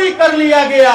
गद्दारी कर लिया गया।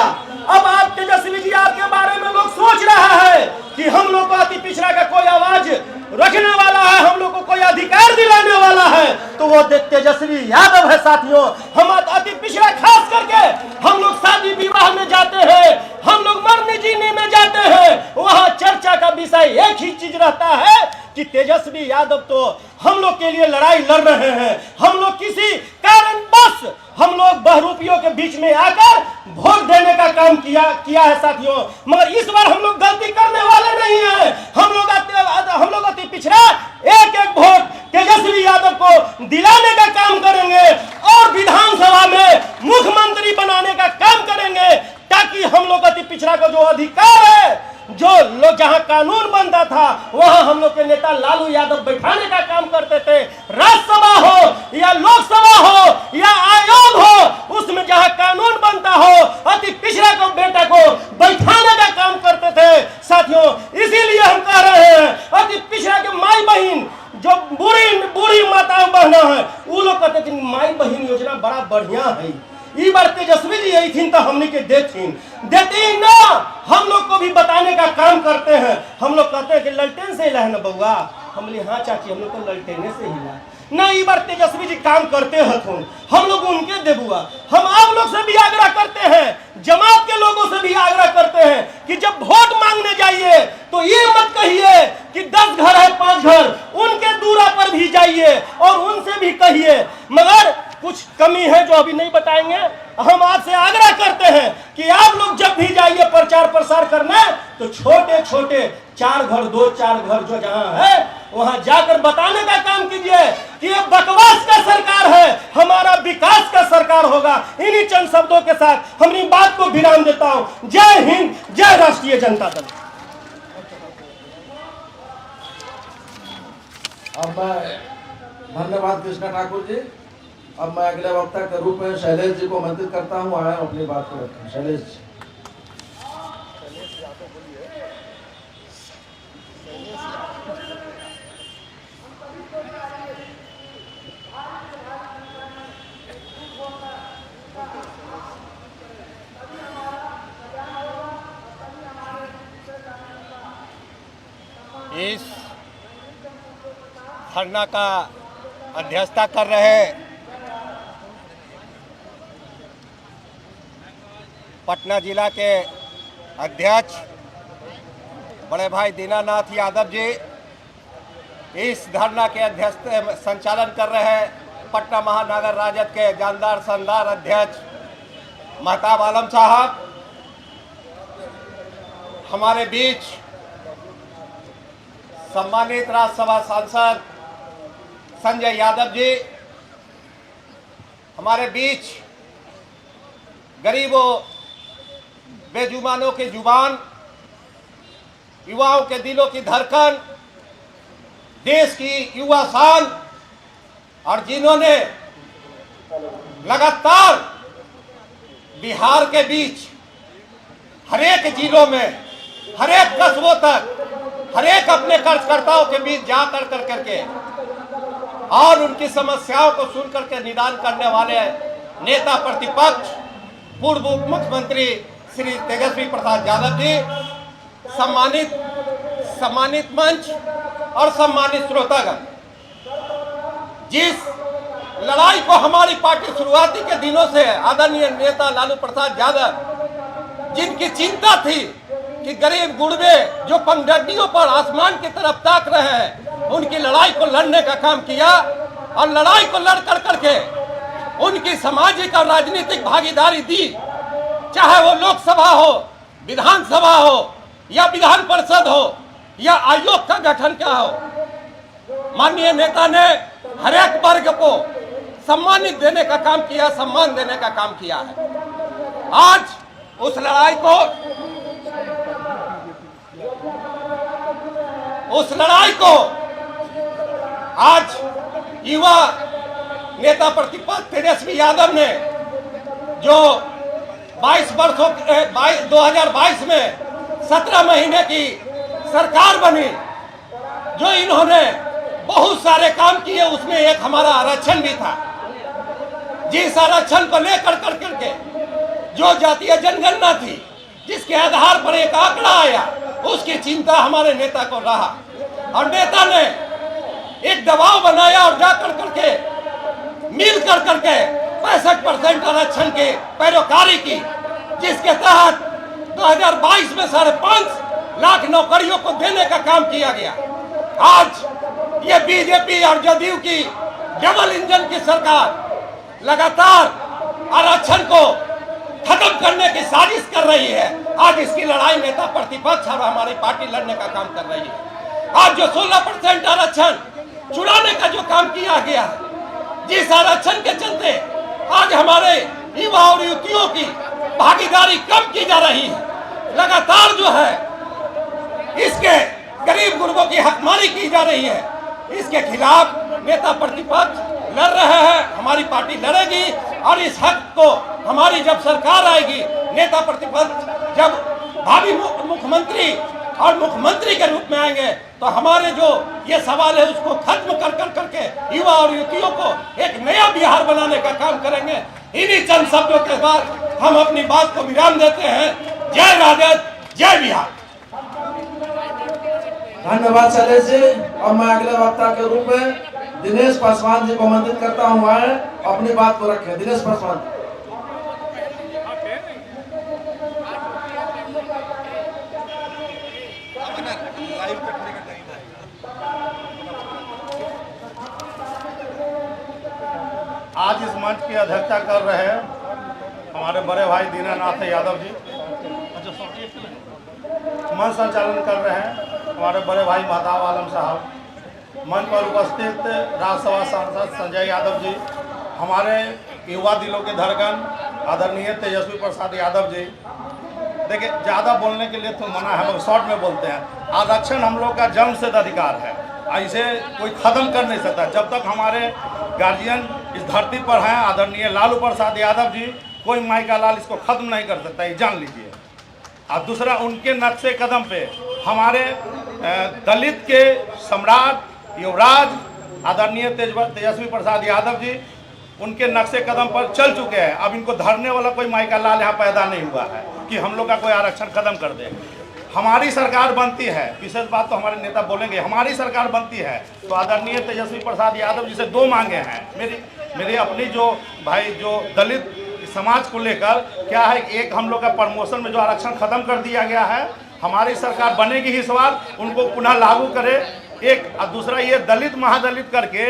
अब आप तेजस्वी जी, आपके बारे में लोग सोच रहा है कि हम लोग को अति पिछड़ा का कोई आवाज रखने वाला है, हम लोग को कोई अधिकार दिलाने वाला है, तो वो तेजस्वी यादव है साथियों। हम अति पिछड़ा खास करके हम लोग शादी विवाह में जाते हैं, हम लोग मरने जीने में जाते हैं, वहां चर्चा का विषय एक ही चीज रहता है कि तेजस्वी यादव तो हम लोग के लिए लड़ाई लड़ रहे हैं, हम लोग किसी कारणवश हम लोग बहरूपियों के बीच में आकर वोट देने का काम किया है साथियों। मगर इस बार हम लोग गलती करने वाले नहीं हैं। हम लोग अति पिछड़ा एक एक वोट तेजस्वी यादव को दिलाने का काम करेंगे और विधानसभा में मुख्यमंत्री बनाने का काम करेंगे, ताकि हम लोग अति पिछड़ा का जो अधिकार है, जो लोग जहां कानून बनता था वहां हम लोग के नेता लालू यादव बैठाने का काम करते थे। राज्यसभा हो या लोकसभा हो या आयोग हो, उसमें जहां कानून बनता हो, अति पिछड़ा को बेटा को बैठाने का काम करते थे साथियों। इसीलिए हम कह रहे हैं अति पिछड़ा के माई बहन जो बूढ़ी माताओं बहना है, वो लोग कहते थे माई बहन योजना बड़ा बढ़िया है। ई बार तेजस्वी जी यही थी तो हमने के देती ना, हम लोग को भी बताने का काम करते हैं। हम लोग कहते हैं कि ललटेन से हिला है ना बउआ, हम बोले हाँ चाची, हम लोग तो ललटेने से हिला ना। ई बार तेजस्वी जी काम करते हैं, हम लोग उनके देबुआ। हम आप लोग से भी आग्रह करते हैं, जमात के लोगों से भी आग्रह करते हैं कि जब वोट मांगने जाइए तो ये मत कहिए कि 10 घर है 5 घर, उनके दूरा पर भी जाइए और उनसे भी कहिए। मगर कुछ कमी है जो अभी नहीं बताएंगे। हम आपसे आग्रह करते हैं कि आप लोग जब भी जाइए प्रचार प्रसार करना, तो छोटे छोटे 4 घर 2-4 घर जो जहां है वहां जाकर बताने का काम कीजिए कि ये बकवास का सरकार है, हमारा विकास का सरकार होगा। इन्हीं चंद शब्दों के साथ अपनी बात को विराम देता हूं। जय हिंद, जय राष्ट्रीय जनता दल। अब मैं धन्यवाद कृष्णा ठाकुर जी। अब मैं अगले वक्ता के रूप में शैलेश जी को आमंत्रित करता हूं, आए अपनी बात को रखें। शैलेश जी। इस धरना का अध्यक्षता कर रहे पटना जिला के अध्यक्ष बड़े भाई दीनानाथ यादव जी, इस धरना के अध्यक्षता संचालन कर रहे हैं पटना महानगर राजद के जानदार शानदार अध्यक्ष महताब आलम साहब, हमारे बीच सम्मानित राज्यसभा सांसद संजय यादव जी, हमारे बीच गरीबों बेजुबानों के जुबान, युवाओं के दिलों की धड़कन, देश की युवा शान, और जिन्होंने लगातार बिहार के बीच हरेक जिलों में, हरेक कस्बों तक, हरेक अपने कार्यकर्ताओं के बीच जा करके और उनकी समस्याओं को सुन करके निदान करने वाले नेता प्रतिपक्ष पूर्व उप मुख्यमंत्री श्री तेजस्वी प्रसाद यादव जी, सम्मानित मंच और सम्मानित श्रोतागण, जिस लड़ाई को हमारी पार्टी शुरुआती के दिनों से आदरणीय नेता लालू प्रसाद यादव, जिनकी चिंता थी कि गरीब गुरबे जो पगडंडियों पर आसमान की तरफ ताक रहे हैं, उनकी लड़ाई को लड़ने का काम किया और लड़ाई को लड़ करके उनकी सामाजिक और राजनीतिक भागीदारी दी, चाहे वो लोकसभा हो, विधानसभा हो या विधान परिषद हो या आयोग का गठन क्या हो। माननीय नेता ने हर एक वर्ग को सम्मानित देने का काम किया, सम्मान देने का काम किया है। आज उस लड़ाई को आज युवा नेता प्रतिपक्ष तेजस्वी यादव ने जो 2022 में 17 महीने की सरकार बनी, जो इन्होंने बहुत सारे काम किए, उसमें एक हमारा आरक्षण भी था। जिस आरक्षण को लेकर करके जो जातीय जनगणना थी, जिसके आधार पर एक आंकड़ा आया, उसकी चिंता हमारे नेता को रहा और नेता ने एक दबाव बनाया और जाकर करके मिल कर करके 65% आरक्षण के पैरोकारी की, जिसके तहत 2022 में 5.5 लाख नौकरियों को देने का काम किया गया। आज ये बीजेपी और जदयू की डबल इंजन की सरकार लगातार आरक्षण को खत्म करने की साजिश कर रही है। आज इसकी लड़ाई नेता प्रतिपक्ष और हमारी पार्टी लड़ने का काम कर रही है। आज जो 16% आरक्षण चुराने का जो काम किया गया, जिस आरक्षण के चलते आज हमारे युवा और युवतियों की भागीदारी कम की जा रही है, लगातार जो है इसके गरीब गुरबों की हकमारी की जा रही है, इसके खिलाफ नेता प्रतिपक्ष लड़ रहे हैं। हमारी पार्टी लड़ेगी और इस हक को हमारी जब सरकार आएगी, नेता प्रतिपक्ष जब भावी मुख्यमंत्री और मुख्यमंत्री के रूप में आएंगे, तो हमारे जो ये सवाल है उसको खत्म कर करके युवा और युवतियों को एक नया बिहार बनाने का काम करेंगे। इन्हीं चंद शब्दों के बाद हम अपनी बात को विराम देते हैं। जय राजद, जय बिहार। धन्यवाद शैलेश जी। अब मैं अगले वक्ता के रूप में दिनेश पासवान जी को आमंत्रित करता हूँ, आए अपनी बात को रखें। दिनेश पासवान। आज इस मंच की अध्यक्षता कर रहे हैं हमारे बड़े भाई दीनानाथ यादव जी। मंच संचालन कर रहे हैं हमारे बड़े भाई महताब आलम साहब। मंच पर उपस्थित राज्यसभा सांसद संजय यादव जी, हमारे युवा दिलों के धड़कन आदरणीय तेजस्वी प्रसाद यादव जी। देखिए, ज़्यादा बोलने के लिए तो मना है, मगर शॉर्ट में बोलते हैं। आरक्षण हम लोग का जन्मसिद्ध अधिकार है, इसे कोई ख़त्म कर नहीं सकता। जब तक हमारे गार्जियन इस धरती पर हैं, आदरणीय लालू प्रसाद यादव जी, कोई माई का लाल इसको ख़त्म नहीं कर सकता, ये जान लीजिए। और दूसरा, उनके नक्शे कदम पे हमारे दलित के सम्राट युवराज आदरणीय तेजस्वी प्रसाद यादव जी उनके नक्शे कदम पर चल चुके हैं। अब इनको धरने वाला कोई माई का लाल यहाँ पैदा नहीं हुआ है कि हम लोग का कोई आरक्षण खत्म कर दे। हमारी सरकार बनती है, विशेष बात तो हमारे नेता बोलेंगे, हमारी सरकार बनती है तो आदरणीय तेजस्वी प्रसाद यादव जी से दो मांगे हैं मेरी अपनी जो भाई जो दलित समाज को लेकर क्या है। एक, हम लोग का प्रमोशन में जो आरक्षण खत्म कर दिया गया है, हमारी सरकार बनेगी ही सवाल उनको पुनः लागू करे। एक, और दूसरा ये दलित महादलित करके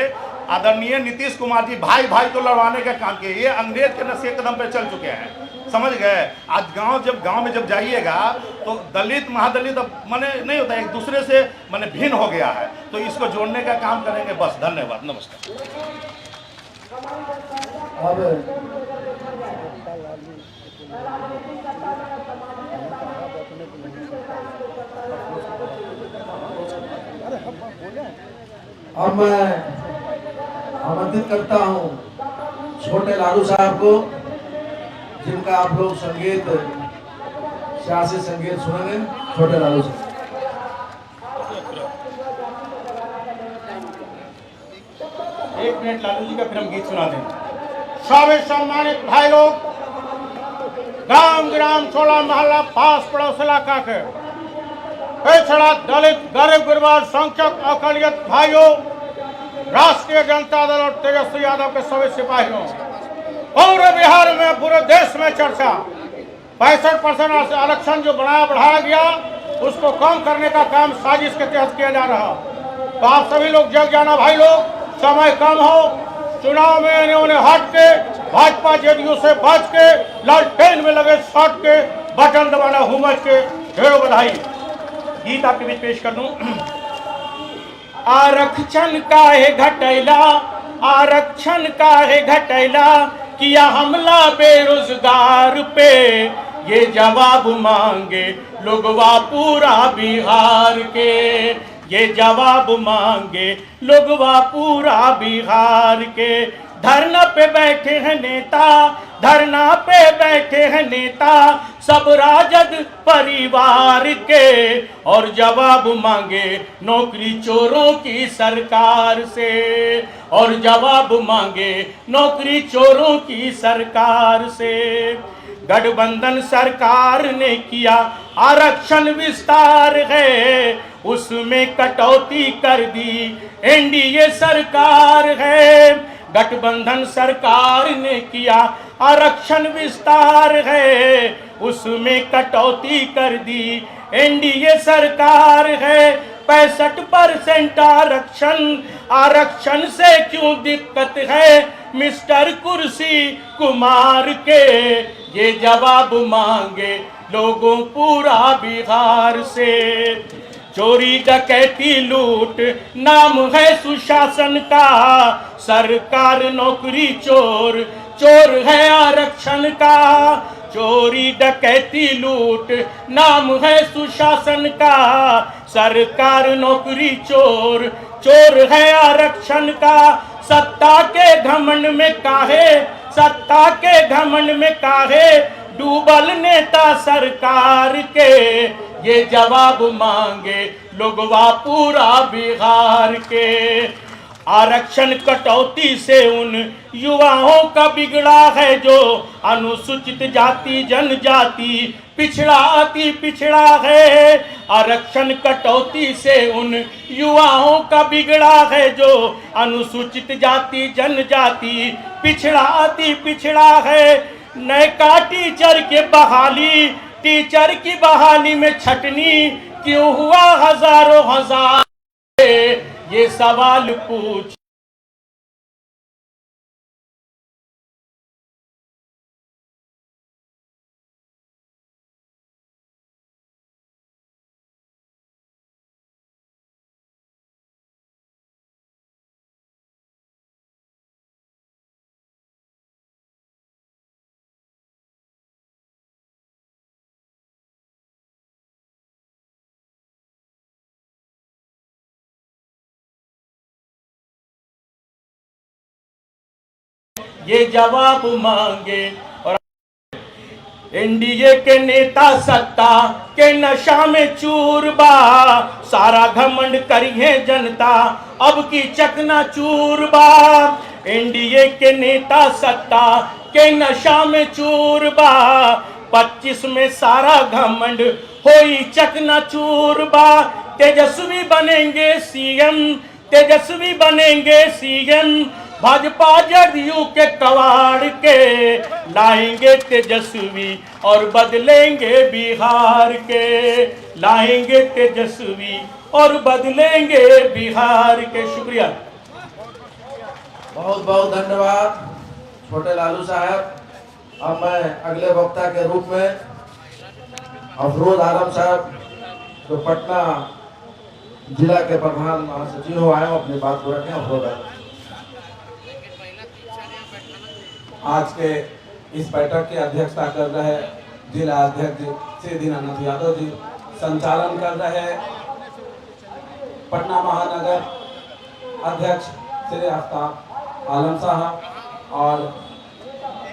आदरणीय नीतीश कुमार जी भाई भाई को लड़वाने का काम किए। ये अंग्रेज के नक्शे कदम पे चल चुके हैं, समझ गए। आज गांव में जब जाइएगा तो दलित महादलित अब माने नहीं होता, एक दूसरे से माने भिन्न हो गया है, तो इसको जोड़ने का काम करेंगे। बस, धन्यवाद, नमस्कार। अब मैं आमंत्रित करता हूँ छोटे लालू साहब को, जिनका आप लोग संगीत सियासी संगीत सुनेंगे। छोटे लालू साहब। एक मिनट लालू जी का फिर हम गीत सुना देंगे। सभी सम्मानित भाई लोग, ग्राम ग्राम 16 मोहल्ला पास पड़ोस इलाका के पिछड़ा दलित गरीब गुरबार संख्यक अकलियत भाइयों, राष्ट्रीय जनता दल और तेजस्वी यादव के सभी सिपाहियों, पूरे बिहार में पूरे देश में चर्चा 65% आरक्षण जो बढ़ाया गया उसको कम करने का काम साजिश के तहत किया जा रहा। तो आप सभी लोग जग जाना भाई लोग, समय कम हो, चुनाव में उन्हें हट के भाजपा जदयू से बच के लालटेन में लगे शॉट के बटन दबाना हुमच के। ढेरों बधाई। गीत आपके बीच पेश कर दूं। आरक्षण काहे घटैला, आरक्षण काहे घटैला, किया हमला बेरोजगार पे, ये जवाब मांगे लोगवा पूरा बिहार के, ये जवाब मांगे लोगवा पूरा बिहार के। धरना पे बैठे हैं नेता, धरना पे बैठे हैं नेता सब राजद परिवार के, और जवाब मांगे नौकरी चोरों की सरकार से, और जवाब मांगे नौकरी चोरों की सरकार से। गठबंधन सरकार ने किया आरक्षण विस्तार है, उसमें कटौती कर दी एनडीए सरकार है। गठबंधन सरकार ने किया आरक्षण विस्तार है, उसमें कटौती कर दी एनडीए सरकार है। 65% आरक्षण से क्यों दिक्कत है मिस्टर कुर्सी कुमार के, ये जवाब मांगे लोगों पूरा बिहार से। चोरी डकैती लूट नाम है सुशासन का, सरकार नौकरी चोर, चोर है आरक्षण का। चोरी डकैती लूट नाम है सुशासन का, सरकार नौकरी चोर, चोर है आरक्षण का। सत्ता के घमंड में काहे, सत्ता के घमंड में काहे डूबल नेता सरकार के, ये जवाब मांगे लोगवा पूरा बिहार के। आरक्षण कटौती से उन युवाओं का बिगड़ा है जो अनुसूचित जाति जनजाति पिछड़ा अति पिछड़ा है। आरक्षण कटौती से उन युवाओं का बिगड़ा है जो अनुसूचित जाति जनजाति पिछड़ा अति पिछड़ा है। नयका टीचर के बहाली, टीचर की बहाली में छटनी क्यों हुआ हजारों हजार, ये सवाल पूछ। ये जवाब मांगे। और एनडीए के नेता सत्ता के नशा में चूरबा, सारा घमंड करिए जनता अब की चकना चूरबा। एनडीए के नेता सत्ता के नशा में चूरबा, 25 में सारा घमंड होई चकना चूरबा। तेजस्वी बनेंगे सीएम, तेजस्वी बनेंगे सीएम, भाजपा जदयू के कवाड़ के लाएंगे तेजस्वी और बदलेंगे बिहार के, लाएंगे तेजस्वी और बदलेंगे बिहार के। शुक्रिया, बहुत बहुत धन्यवाद छोटे लालू साहब। अब मैं अगले वक्ता के रूप में अफरोज आलम साहब जो पटना जिला के प्रधान महासचिव हो आए, अपनी बात को रखें। अफरोज आलम आज के इस बैठक की अध्यक्षता कर रहे जिला अध्यक्ष श्री दीनानाथ यादव जी, संचालन कर रहे पटना महानगर अध्यक्ष श्री आफ्ताब आलम साहब, और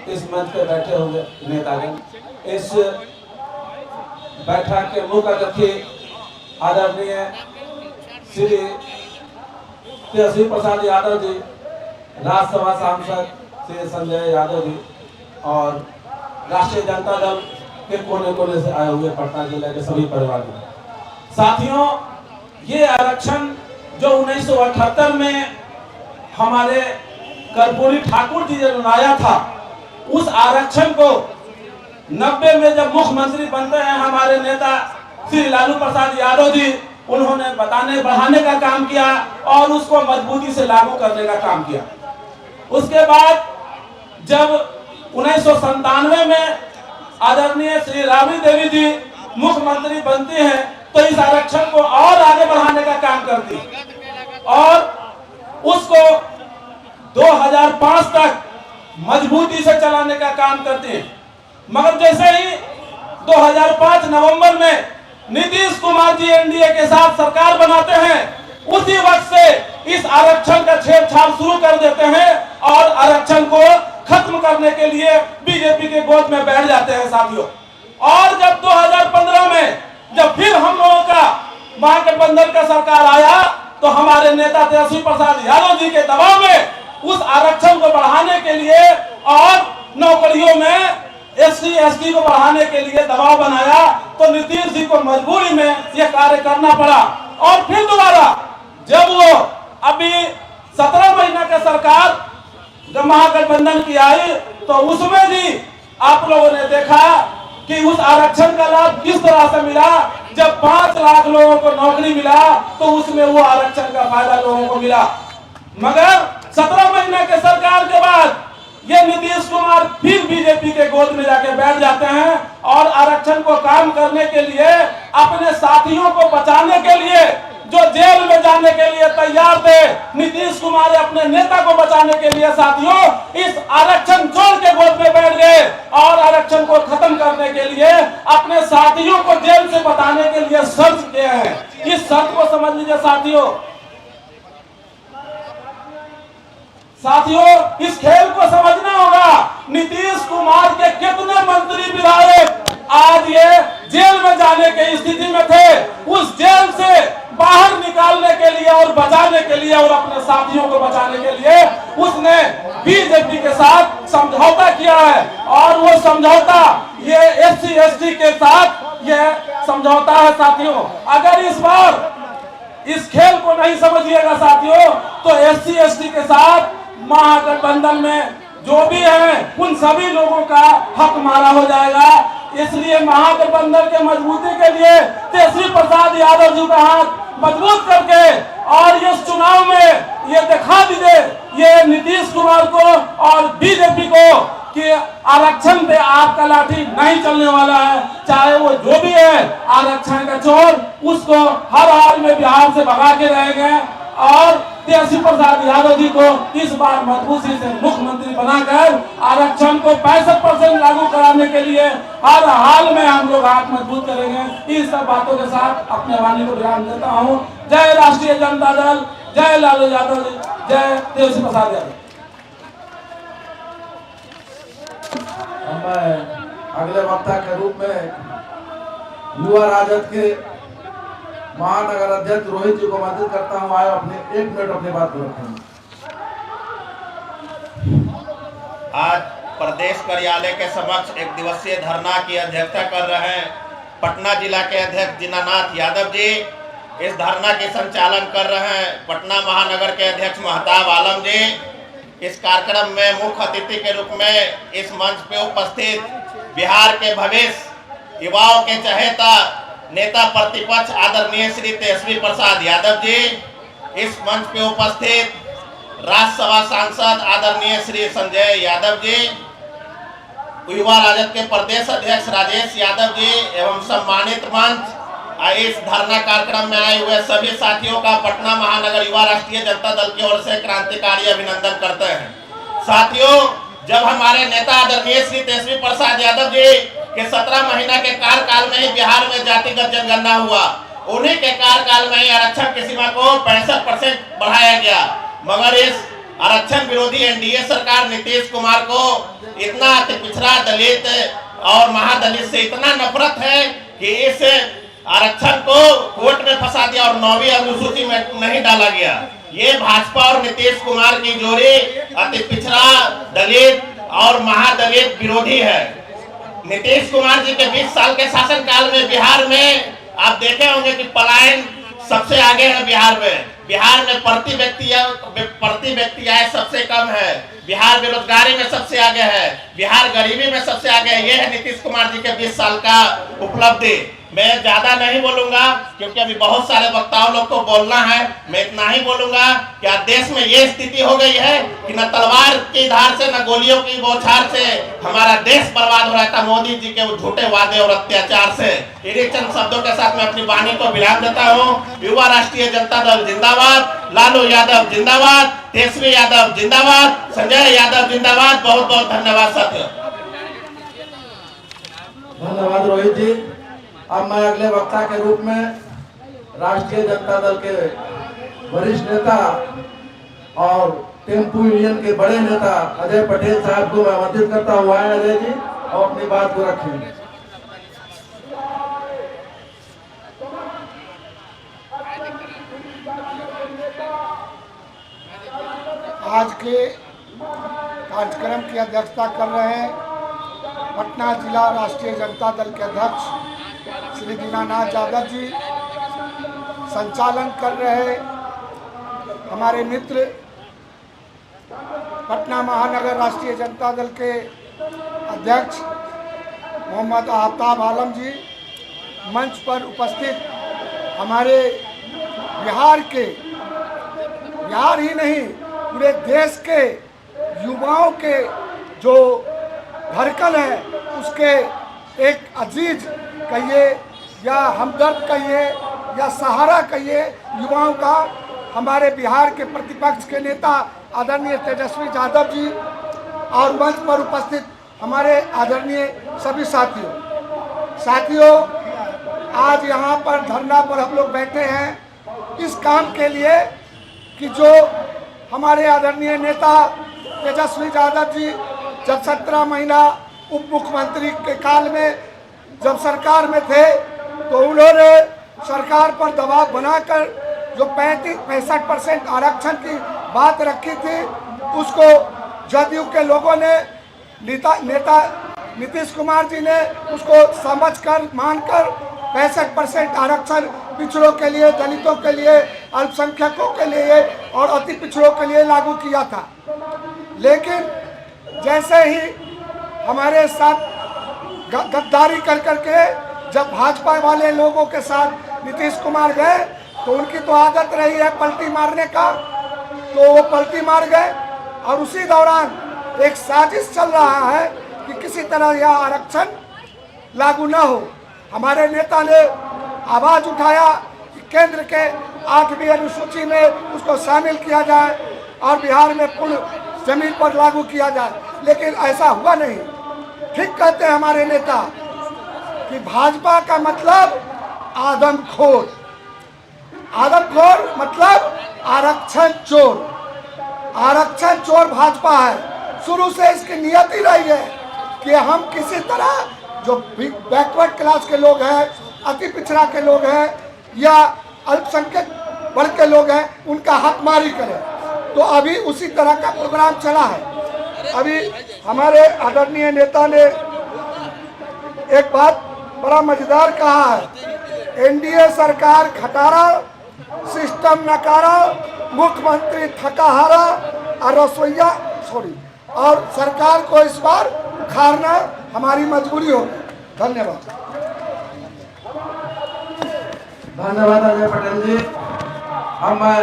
इस मंच पे बैठे हुए नेतागण। इस बैठक के मुख्य अतिथि आदरणीय श्री तेजस्वी प्रसाद यादव जी, राज्यसभा सांसद श्री संजय यादव जी, और राष्ट्रीय जनता दल के कोने कोने से आए हुए पटना जिले के सभी परिवार। साथियों, ये आरक्षण जो 1978 में हमारे कर्पूरी ठाकुर जी ने बनाया था, उस आरक्षण को 90 में जब मुख्यमंत्री बनते हैं हमारे नेता श्री लालू प्रसाद यादव जी, उन्होंने बढ़ाने का काम किया और उसको मजबूती से लागू करने का काम किया। उसके बाद जब 1997 में आदरणीय श्री राबड़ी देवी जी मुख्यमंत्री बनती हैं, तो इस आरक्षण को और आगे बढ़ाने का काम करती और उसको 2005 तक मजबूती से चलाने का काम करते हैं। मगर जैसे ही 2005 नवंबर में नीतीश कुमार जी एनडीए के साथ सरकार बनाते हैं, उसी वक्त से इस आरक्षण का छेड़छाड़ शुरू कर देते हैं और आरक्षण को खत्म करने के लिए बीजेपी के गोद में बैठ जाते हैं साथियों। और जब 2015 में जब फिर हम लोगों का महागठबंधन का सरकार आया, तो हमारे नेता तेजस्वी प्रसाद यादव जी के दबाव में उस आरक्षण को बढ़ाने के लिए और नौकरियों में SC ST को बढ़ाने के लिए दबाव बनाया, तो नीतीश जी को मजबूरी में यह कार्य करना पड़ा। और फिर दोबारा जब वो अभी 17 महीना का सरकार जब महागठबंधन की आई, तो उसमें भी आप लोगों ने देखा कि उस आरक्षण का लाभ किस तरह से मिला। जब 5 लाख लोगों को नौकरी मिला, तो उसमें वो आरक्षण का फायदा लोगों को मिला। मगर 17 महीने के सरकार के बाद ये नीतीश कुमार फिर बीजेपी के गोद में जाके बैठ जाते हैं और आरक्षण को काम करने के लिए, अपने साथियों को बचाने के लिए, जो जेल में जाने के लिए तैयार थे, नीतीश कुमार अपने नेता को बचाने के लिए साथियों इस आरक्षण चोर के गोद में बैठ गए और आरक्षण को खत्म करने के लिए अपने साथियों को जेल से बचाने के लिए शर्त किए हैं। इस शर्त को समझ लीजिए साथियों, इस खेल को समझना होगा। नीतीश कुमार के कितने मंत्री विधायक आज ये जेल में जाने की स्थिति में थे। उस जेल से बाहर निकालने के लिए और बचाने के लिए और अपने साथियों को बचाने के लिए उसने बीजेपी के साथ समझौता किया है। और वो समझौता ये SC ST के साथ ये समझौता है साथियों। अगर इस बार इस खेल को नहीं समझिएगा साथियों, तो SC ST के साथ महागठबंधन में जो भी है उन सभी लोगों का हक मारा हो जाएगा। इसलिए महागठबंधन के मजबूती के लिए तेजस्वी प्रसाद यादव जी का हाथ मजबूत करके और इस चुनाव में ये दिखा दीजिए ये नीतीश कुमार को और बीजेपी को कि आरक्षण पे आपका लाठी नहीं चलने वाला है। चाहे वो जो भी है आरक्षण का चोर, उसको हर हाल में बिहार से भगा के रहेंगे। और तेजस्वी प्रसाद यादव जी को इस बार मजबूती से मुख्यमंत्री बनाकर आरक्षण को 65% लागू कराने के लिए हर हाल में हम लोग हाथ मजबूत करेंगे। इन सब बातों के साथ अपने वाणी को विराम देता हूँ। जय राष्ट्रीय जनता दल, जय लालू यादव जी, जय तेजस्वी प्रसाद यादव। मैं अगले वक्ता के रूप में युवा राजद के महानगर अध्यक्ष रोहित जी को आमंत्रित करता हूं। आए अपने 1 मिनट अपनी बात को रखें। आज प्रदेश कार्यालय के समक्ष एक दिवसीय धरना की अध्यक्षता कर रहे हैं पटना जिला के अध्यक्ष दीनानाथ यादव जी। इस धरना के संचालन कर रहे हैं पटना महानगर के अध्यक्ष महताब आलम जी। इस कार्यक्रम में मुख्य अतिथि के रूप में इस मंच पे उपस्थित बिहार के भविष्य युवाओं के चहेता नेता प्रतिपक्ष आदरणीय श्री तेजस्वी प्रसाद यादव जी, इस मंच पे उपस्थित राज्यसभा सांसद आदरणीय श्री संजय यादव जी, युवा राजद के प्रदेश अध्यक्ष राजेश यादव जी एवं सम्मानित मंच, इस धरना कार्यक्रम में आए हुए सभी साथियों का पटना महानगर युवा राष्ट्रीय जनता दल की ओर से क्रांतिकारी अभिनंदन करते हैं। साथियों, जब हमारे नेता आदरणीय श्री तेजस्वी प्रसाद यादव जी के 17 महीना के कार्यकाल में ही बिहार में जातिगत जनगणना हुआ, उन्हीं के कार्यकाल में ही आरक्षण की सीमा को 65% बढ़ाया गया। मगर इस आरक्षण विरोधी एनडीए सरकार नीतीश कुमार को इतना अति पिछड़ा, दलित और महादलित से इतना नफरत है कि इस आरक्षण को कोर्ट में फंसा दिया और 9वीं अनुसूची में नहीं डाला गया। ये भाजपा और नीतीश कुमार की जोड़ी अति पिछड़ा, दलित और महादलित विरोधी है। नीतीश कुमार जी के 20 साल के शासनकाल में बिहार में आप देखे होंगे कि पलायन सबसे आगे है। बिहार में प्रति व्यक्ति आय सबसे कम है। बिहार बेरोजगारी में सबसे आगे है। बिहार गरीबी में सबसे आगे है। ये है नीतीश कुमार जी के 20 साल का उपलब्धि। मैं ज्यादा नहीं बोलूंगा क्योंकि अभी बहुत सारे वक्ताओं लोग को बोलना है। मैं इतना ही बोलूंगा कि आज देश में ये स्थिति हो गई है कि न तलवार की धार से न गोलियों की बौछार से हमारा देश बर्बाद हो रहा था मोदी जी के झूठे वादे और अत्याचार से। इन्हीं चंद शब्दों के साथ मैं अपनी वाणी को विराम देता हूँ। युवा राष्ट्रीय जनता दल जिंदाबाद, लालू यादव जिंदाबाद, तेजस्वी यादव जिंदाबाद, संजय यादव जिंदाबाद। बहुत बहुत धन्यवाद साथियों। धन्यवाद रोहित जी। अब मैं अगले वक्ता के रूप में राष्ट्रीय जनता दल के वरिष्ठ नेता और टेम्पू यूनियन के बड़े नेता अजय पटेल साहब को मैं आमंत्रित करता हूँ। आए अजय जी और अपनी बात को रखें। आज के कार्यक्रम की अध्यक्षता कर रहे हैं पटना जिला राष्ट्रीय जनता दल के अध्यक्ष श्री दीनानाथ यादव जी, संचालन कर रहे हमारे मित्र पटना महानगर राष्ट्रीय जनता दल के अध्यक्ष मोहम्मद आफ्ताब आलम जी, मंच पर उपस्थित हमारे बिहार ही नहीं पूरे देश के युवाओं के जो धड़कन है, उसके एक अजीज कहिए या हमदर्द कहिए या सहारा कहिए युवाओं का, हमारे बिहार के प्रतिपक्ष के नेता आदरणीय तेजस्वी यादव जी और मंच पर उपस्थित हमारे आदरणीय सभी साथियों, आज यहाँ पर धरना पर हम लोग बैठे हैं इस काम के लिए कि जो हमारे आदरणीय नेता तेजस्वी यादव जी जब 17 महीना उप मुख्यमंत्री के काल में जब सरकार में थे तो उन्होंने सरकार पर दबाव बनाकर जो 65% आरक्षण की बात रखी थी, उसको जदयू के लोगों ने नेता नीतीश कुमार जी ने उसको समझकर मानकर 65% आरक्षण पिछड़ों के लिए, दलितों के लिए, अल्पसंख्यकों के लिए और अति पिछड़ों के लिए लागू किया था। लेकिन जैसे ही हमारे साथ गद्दारी कर करके जब भाजपा वाले लोगों के साथ नीतीश कुमार गए तो उनकी तो आदत रही है पलटी मारने का, तो वो पलटी मार गए और उसी दौरान एक साजिश चल रहा है कि किसी तरह यह आरक्षण लागू ना हो। हमारे नेता ने आवाज उठाया कि केंद्र के 8वीं अनुसूची में उसको शामिल किया जाए और बिहार में पूर्ण जमीन पर लागू किया जाए, लेकिन ऐसा हुआ नहीं। ठीक कहते हैं हमारे नेता कि भाजपा का मतलब आदमखोर मतलब आरक्षण चोर भाजपा है। शुरू से इसकी नियत ही रही है कि हम किसी तरह जो बैकवर्ड क्लास के लोग हैं, अति पिछड़ा के लोग हैं या अल्पसंख्यक वर्ग के लोग हैं, उनका हकमारी करें। तो अभी उसी तरह का प्रोग्राम चला है। अभी हमारे आदरणीय नेता ने एक बात बड़ा मजेदार कहा है, एनडीए सरकार खटारा, सिस्टम नकारा, मुख्यमंत्री थकाहारा और सरकार को इस बार उखाड़ना हमारी मजबूरी होगी। धन्यवाद। धन्यवाद अजय पटेल जी। अब मैं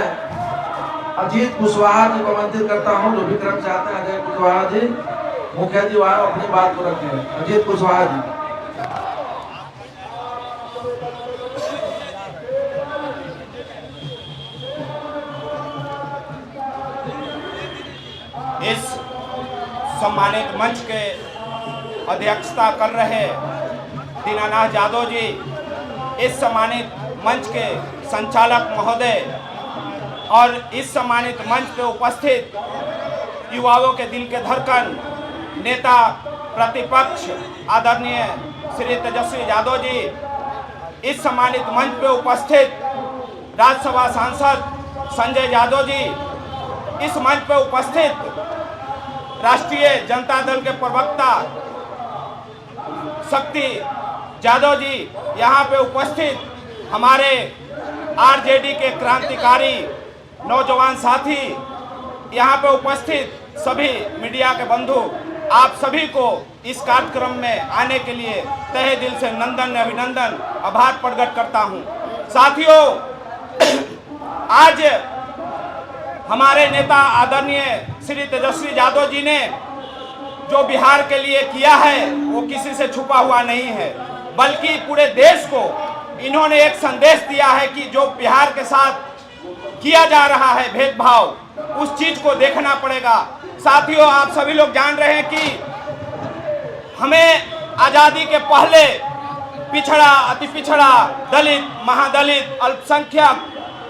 अजीत कुशवाहा जी को आमंत्रित करता हूं, जो विक्रम चाहते हैं अजय कुशवाहा जी, मुखिया जी वहां अपनी बात को रखें। अजीत कुशवाहा जी। इस सम्मानित मंच के अध्यक्षता कर रहे दीनानाथ यादव जी, इस सम्मानित मंच के संचालक महोदय और इस सम्मानित मंच पे उपस्थित युवाओं के दिल के धड़कन नेता प्रतिपक्ष आदरणीय श्री तेजस्वी यादव जी, इस सम्मानित मंच पे उपस्थित राज्यसभा सांसद संजय यादव जी, इस मंच पे उपस्थित राष्ट्रीय जनता दल के प्रवक्ता शक्ति यादव जी, यहाँ पे उपस्थित हमारे आरजेडी के क्रांतिकारी नौजवान साथी, यहाँ पे उपस्थित सभी मीडिया के बंधु, आप सभी को इस कार्यक्रम में आने के लिए तहे दिल से नंदन अभिनंदन आभार प्रकट करता हूँ। साथियों, आज हमारे नेता आदरणीय श्री तेजस्वी यादव जी ने जो बिहार के लिए किया है वो किसी से छुपा हुआ नहीं है, बल्कि पूरे देश को इन्होंने एक संदेश दिया है कि जो बिहार के साथ किया जा रहा है भेदभाव, उस चीज को देखना पड़ेगा। साथियों, आप सभी लोग जान रहे हैं कि हमें आजादी के पहले पिछड़ा, अति पिछड़ा, दलित, महादलित, अल्पसंख्यक,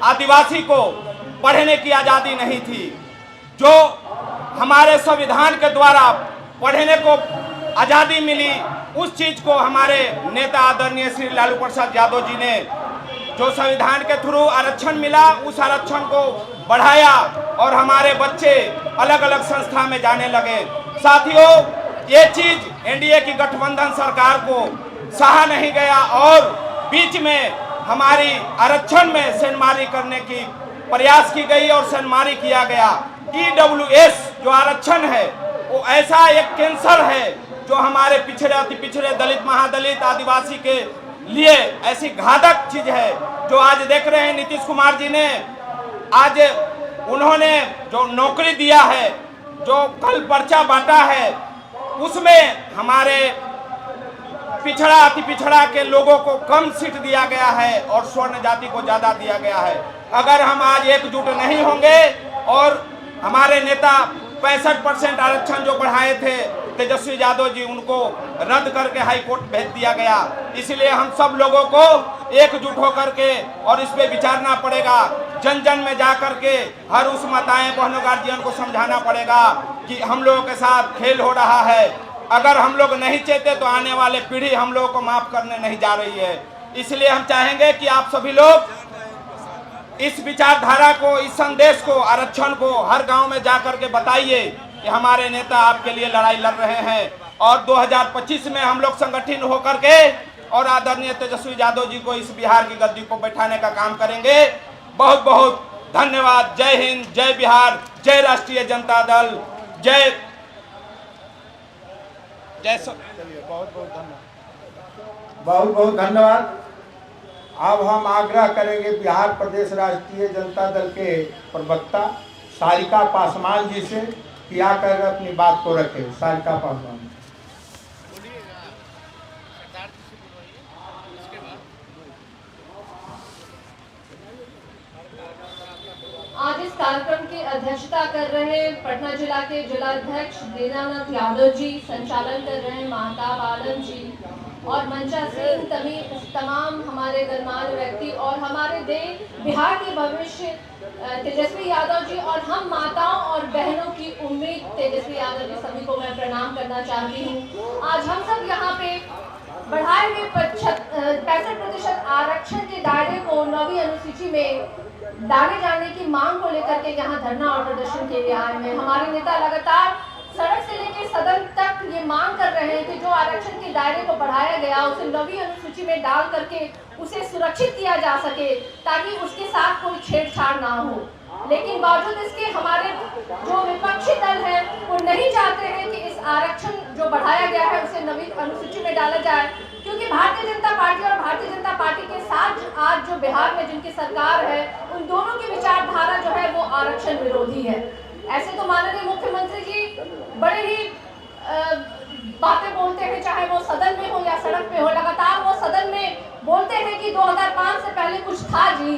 आदिवासी को पढ़ने की आजादी नहीं थी। जो हमारे संविधान के द्वारा पढ़ने को आजादी मिली, उस चीज को हमारे नेता आदरणीय श्री लालू प्रसाद यादव जी ने जो संविधान के थ्रू आरक्षण मिला, उस आरक्षण को बढ़ाया और हमारे बच्चे अलग अलग संस्था में जाने लगे। साथियों, ये चीज एनडीए की गठबंधन सरकार को सहा नहीं गया और बीच में हमारी आरक्षण में सेंधमारी करने की प्रयास की गई और सेंधमारी किया गया। ईडब्ल्यूएस जो आरक्षण है वो ऐसा एक कैंसर है जो हमारे पिछड़े अति पिछड़े दलित महादलित आदिवासी के लिए ऐसी घातक चीज है जो आज देख रहे हैं नीतीश कुमार जी ने आज उन्होंने जो नौकरी दिया है, जो कल पर्चा बांटा है, उसमें हमारे पिछड़ा अति पिछड़ा के लोगों को कम सीट दिया गया है और स्वर्ण जाति को ज्यादा दिया गया है। अगर हम आज एकजुट नहीं होंगे और हमारे नेता 65% आरक्षण जो बढ़ाए थे तेजस्वी यादव जी, उनको रद्द करके हाई कोर्ट भेज दिया गया। इसलिए हम सब लोगों को एकजुट होकर के और इस पे विचारना पड़ेगा। जन जन में जा करके हर उस माताएं बहनों गार्जियन को समझाना पड़ेगा कि हम लोगों के साथ खेल हो रहा है। अगर हम लोग नहीं चाहते तो आने वाले पीढ़ी हम लोगों को माफ करने नहीं जा रही है। इसलिए हम चाहेंगे कि आप सभी लोग इस विचारधारा को, इस संदेश को, आरक्षण को हर गांव में जा करके बताइए कि हमारे नेता आपके लिए लड़ाई लड़ रहे हैं और 2025 में हम लोग संगठित होकर के और आदरणीय तेजस्वी यादव जी को इस बिहार की गद्दी को बैठाने का काम करेंगे। बहुत बहुत धन्यवाद। जय हिंद, जय बिहार, जय राष्ट्रीय जनता दल, जय जय सब। बहुत बहुत धन्यवाद। अब हम आग्रह करेंगे बिहार प्रदेश राष्ट्रीय जनता दल के प्रवक्ता सारिका पासवान जी से कि आकर अपनी बात को रखें। सारिका पासवान। आज इस कार्यक्रम की अध्यक्षता कर रहे पटना जिला के जिलाध्यक्ष दीनानाथ यादव जी, संचालन कर रहे महताब आलम जी और मंचा सिंह, तमाम हमारे गणमान्य व्यक्ति और हमारे देश बिहार के भविष्य तेजस्वी यादव जी और हम माताओं और बहनों की उम्मीद तेजस्वी यादव जी, सभी को मैं प्रणाम करना चाहती हूँ। आज हम सब यहाँ पे बढ़ाए हुए 65% आरक्षण के दायरे को 9वीं अनुसूची में डाले जाने की मांग को लेकर के यहाँ धरना और प्रदर्शन के लिए आए हैं। हमारे नेता लगातार सड़क से लेकर सदन तक ये मांग कर रहे हैं कि जो आरक्षण के दायरे को बढ़ाया गया उसे 9वीं अनुसूची में डाल करके उसे सुरक्षित किया जा सके ताकि उसके साथ कोई छेड़छाड़ ना हो। लेकिन बावजूद इसके हमारे जो विपक्षी दल है वो नहीं चाहते हैं कि इस आरक्षण जो बढ़ाया गया है उसे 9वीं अनुसूची में डाला जाए, क्योंकि भारतीय जनता पार्टी और भारतीय जनता पार्टी के साथ आज जो बिहार में जिनकी सरकार है उन दोनों की विचारधारा जो है वो आरक्षण विरोधी है। ऐसे तो माननीय मुख्यमंत्री जी बड़े ही बातें बोलते हैं, चाहे वो सदन में हो या सड़क पे हो। लगातार वो सदन में बोलते हैं कि 2005 से पहले कुछ था जी,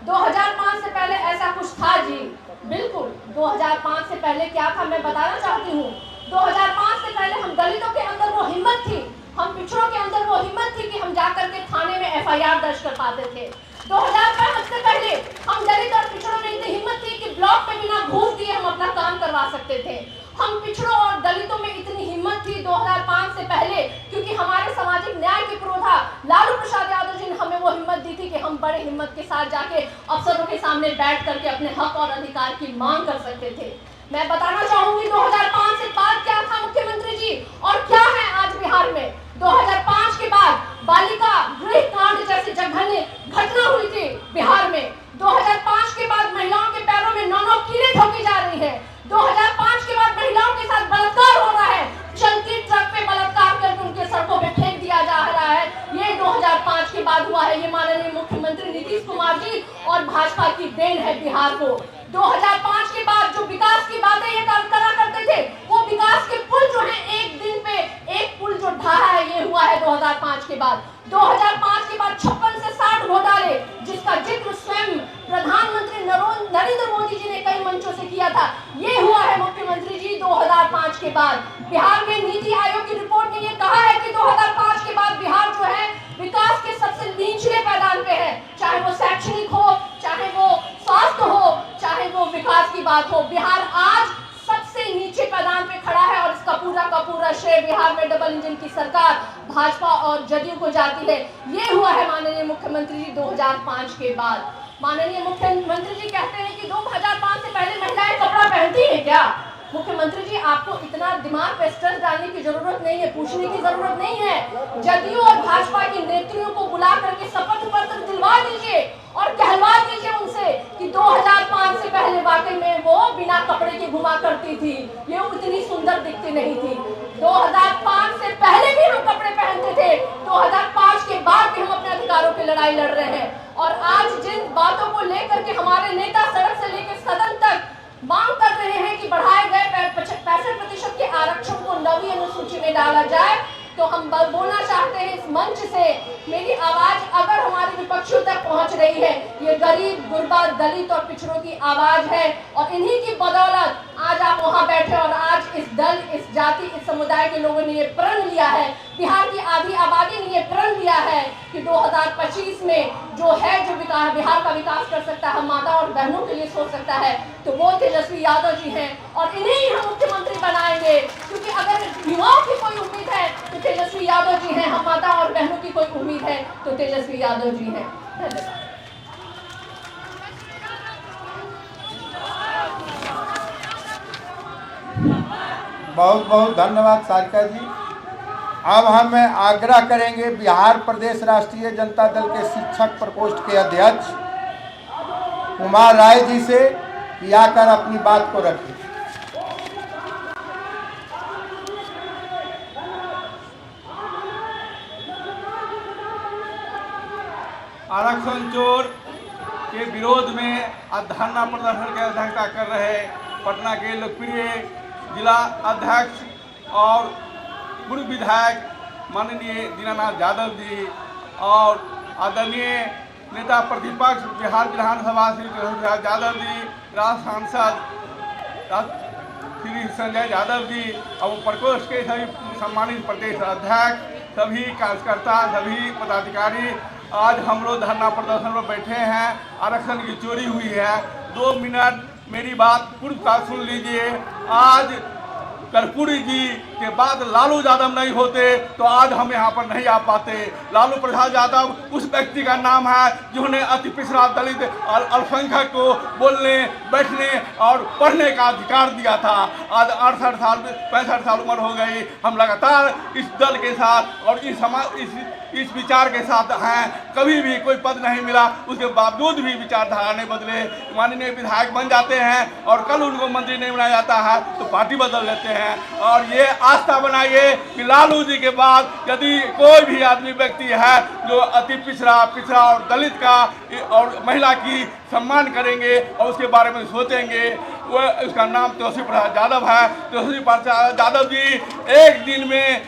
2005 से पहले ऐसा कुछ था जी। बिल्कुल 2005 से पहले क्या था मैं बताना चाहती हूँ। 2005 से पहले हम दलितों के अंदर वो हिम्मत थी, हम पिछड़ों के अंदर वो हिम्मत थी कि हम जाकर के थाने में FIR दर्ज कर पाते थे। 2005 से पहले हम दलित और पिछड़ों में इतनी हिम्मत थी कि ब्लॉक पे बिना घूस दिए हम अपना काम करवा सकते थे। हम पिछड़ों और दलितों में इतनी हिम्मत थी 2005 से पहले, क्योंकि हमारे सामाजिक न्याय के पुरोधा लालू प्रसाद यादव जी ने हमें वो हिम्मत दी थी कि हम बड़े हिम्मत के साथ जाके अफसरों के सामने बैठ करके अपने हक और अधिकार की मांग कर सकते थे। मैं बताना चाहूंगी 2005 से बाद क्या था मुख्यमंत्री जी और क्या है आज बिहार में। 2005 के बाद बालिका गृह कांड जैसी जघन्य घटना हुई थी बिहार में। 2005 के बाद महिलाओं के पैरों में 9 कीलें ठोकी जा रही है। 2005 के बाद महिलाओं के साथ बलात्कार हो रहा है, चलती ट्रक पे बलात्कार करके उनके सड़कों पे फेंक दिया जा रहा है। ये 2005 के बाद हुआ है। ये माननीय मुख्यमंत्री नीतीश कुमार जी और भाजपा की देन है बिहार को। 2005 के बाद जो विकास की बातें ये करा करते थे वो विकास के पुल जो है एक दिन पे एक पुल जो ढहा है ये हुआ है 2005 के बाद। 2005 के बाद 56 से 60 घोटाले जिसका जिक्र स्वयं प्रधानमंत्री नरेंद्र मोदी जी ने कई मंचों से किया था, ये हुआ है मुख्यमंत्री जी 2005 के बाद। बिहार में नीति आयोग की रिपोर्ट ने ये कहा है कि 2005 के बाद बिहार जो है विकास के सबसे निचले पैदान पे है, चाहे वो शैक्षणिक हो, चाहे वो स्वास्थ्य हो, चाहे वो विकास की बात हो। बिहार आज सबसे नीचे पैदान पे खड़ा है और इसका का पूरा श्रेय बिहार में डबल इंजन की सरकार भाजपा और जदयू को जाती है। ये हुआ है माननीय मुख्यमंत्री जी 2005 के बाद। माननीय मुख्यमंत्री जी कहते हैं कि 2005 से पहले महिलाएं कपड़ा पहनती हैं क्या? मुख्यमंत्री जी, आपको इतना दिमाग पे स्ट्रेस डालने की जरूरत नहीं है, पूछने की जरूरत नहीं है। जदयू और भाजपा के नेत्रियों को बुला करके शपथ पत्र दिलवा दीजिए और कहलवा दीजिए उनसे कि 2005 से पहले वाकई में वो बिना कपड़े के घुमा करती थी, ये उतनी सुंदर दिखती नहीं थी। 2005 से पहले भी हम कपड़े पहनते थे, 2005 के बाद भी हम अपने अधिकारों की लड़ाई लड़ रहे हैं। और आज जिन बातों को लेकर के हमारे नेता सड़क से लेकर सदन तक मांग कर रहे हैं कि बढ़ाए गए 65% के आरक्षण को 9वीं अनुसूची में डाला जाए, तो हम बोलना चाहते हैं इस मंच से, मेरी आवाज अगर हमारे विपक्षियों तक पहुंच रही है, ये गरीब, गुरबा, दलित और पिछड़ों की आवाज है और इन्हीं की बदौलत आज आप वहां बैठे और आज इस दल, इस जाति, इस समुदाय के लोगों ने ये प्रण लिया है, बिहार की आधी आबादी ने ये प्रण लिया है कि 2025 में जो है, जो विकास, बिहार का विकास कर सकता है, माता और बहनों के लिए सोच सकता है, तो वो तेजस्वी यादव जी हैं और इन्हें ही हम मुख्यमंत्री बनाएंगे। क्योंकि अगर युवाओं की कोई उम्मीद है तो तेजस्वी यादव जी हैं, हम माता और बहनों की कोई उम्मीद है तो तेजस्वी यादव जी हैं। धन्यवाद। बहुत बहुत धन्यवाद सारिका जी। अब हम आग्रह करेंगे बिहार प्रदेश राष्ट्रीय जनता दल के शिक्षक प्रकोष्ठ के अध्यक्ष कुमार राय जी से कि आकर अपनी बात को रखें। आरक्षण चोर के विरोध में आज धरना प्रदर्शन की अध्यक्षता कर रहे पटना के लोकप्रिय जिला अध्यक्ष और पूर्व विधायक माननीय दीनानाथ यादव जी और आदरणीय नेता प्रतिपक्ष बिहार विधानसभा श्री तेजस्वी यादव जी, राज्य सांसद श्री संजय यादव जी और प्रकोष्ठ के सभी सम्मानित प्रदेश अध्यक्ष, सभी कार्यकर्ता, सभी पदाधिकारी, आज हम लोग धरना प्रदर्शन में बैठे हैं। आरक्षण की चोरी हुई है। 2 मिनट मेरी बात पूर्व का सुन लीजिए। आज कर्पूरी जी के बाद लालू यादव नहीं होते तो आज हम यहाँ पर नहीं आ पाते। लालू प्रसाद यादव उस व्यक्ति का नाम है जिन्होंने अति पिछड़ा, दलित और अल्पसंख्यक को बोलने, बैठने और पढ़ने का अधिकार दिया था। आज 68 साल 65 साल उम्र हो गई, हम लगातार इस दल के साथ और इस विचार के साथ हैं। कभी भी कोई पद नहीं मिला, उसके बावजूद भी विचारधारा नहीं बदले। माननीय विधायक बन जाते हैं और कल उनको मंत्री नहीं बनाया जाता है तो पार्टी बदल लेते हैं। और ये आस्था बनाइए कि लालू जी के बाद यदि कोई भी आदमी व्यक्ति है जो अति पिछड़ा और दलित का और महिला की सम्मान करेंगे और उसके बारे में सोचेंगे, वो उसका नाम तेजस्वी प्रसाद यादव है। तेजस्वी प्रसाद यादव जी एक दिन में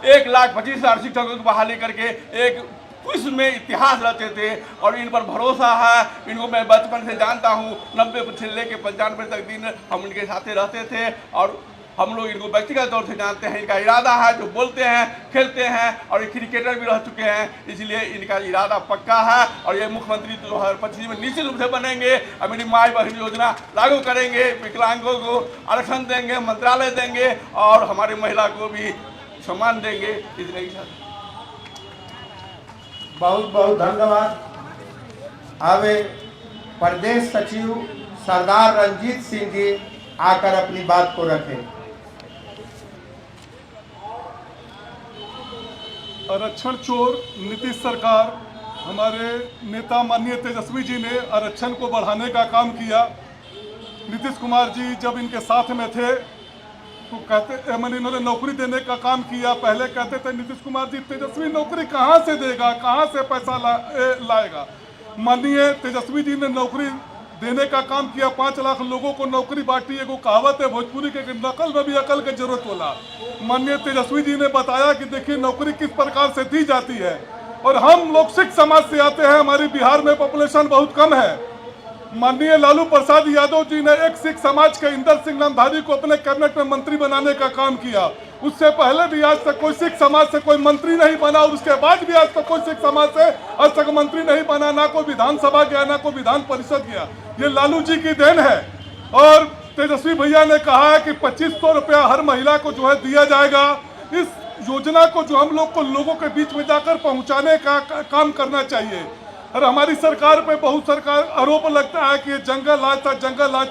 1,25,000 शिक्षकों की बहाली करके एक विश्व में इतिहास रचे थे और इन पर भरोसा है। इनको मैं बचपन से जानता हूँ। 90 से लेकर 95 तक दिन हम इनके साथ रहते थे और हम लोग इनको व्यक्तिगत तौर से जानते हैं। इनका इरादा है, जो बोलते हैं, खेलते हैं और ये क्रिकेटर भी रह चुके हैं, इसलिए इनका इरादा पक्का है और ये मुख्यमंत्री 2025 में निश्चित रूप से बनेंगे। अब मेरी माई बहन योजना लागू करेंगे, विकलांगों को आरक्षण देंगे, मंत्रालय देंगे और हमारी महिला को भी सम्मान देंगे। इतने ही साथ बहुत बहुत धन्यवाद। अब प्रदेश सचिव सरदार रंजीत सिंह जी आकर अपनी बात को रखें। आरक्षण चोर नीतीश सरकार, हमारे नेता माननीय तेजस्वी जी ने आरक्षण को बढ़ाने का काम किया। नीतीश कुमार जी जब इनके साथ में थे तो कहते, मैंने इन्होंने नौकरी देने का काम किया। पहले कहते थे नीतीश कुमार जी तेजस्वी नौकरी कहाँ से देगा, कहाँ से पैसा लाएगा। माननीय तेजस्वी जी ने नौकरी देने का काम किया। 5 लाख लोगों को नौकरी बांटी। एगो कहावत है भोजपुरी के, नकल में भी अकल की जरूरत होला। माननीय तेजस्वी जी ने बताया कि देखिए नौकरी किस प्रकार से दी जाती है। और हम लोग सिख समाज से आते हैं, हमारी बिहार में पॉपुलेशन बहुत कम है। माननीय लालू प्रसाद यादव जी ने एक सिख समाज के इंदर सिंह नामधारी को अपने कैबिनेट में मंत्री बनाने का काम किया। उससे पहले भी आज तक कोई सिख समाज से कोई मंत्री नहीं बना और उसके बाद भी आज तक कोई सिख समाज से आज तक मंत्री नहीं बना, ना कोई विधानसभा गया, ना कोई विधान परिषद गया। ये लालू जी की देन है। और तेजस्वी भैया ने कहा है कि 2500 रुपया हर महिला को जो है दिया जाएगा। इस योजना को जो हम लोग को लोगों के बीच में जाकर पहुंचाने का काम करना चाहिए। अरे हमारी सरकार पे बहुत सरकार आरोप लगता है कि ये जंगल आज था।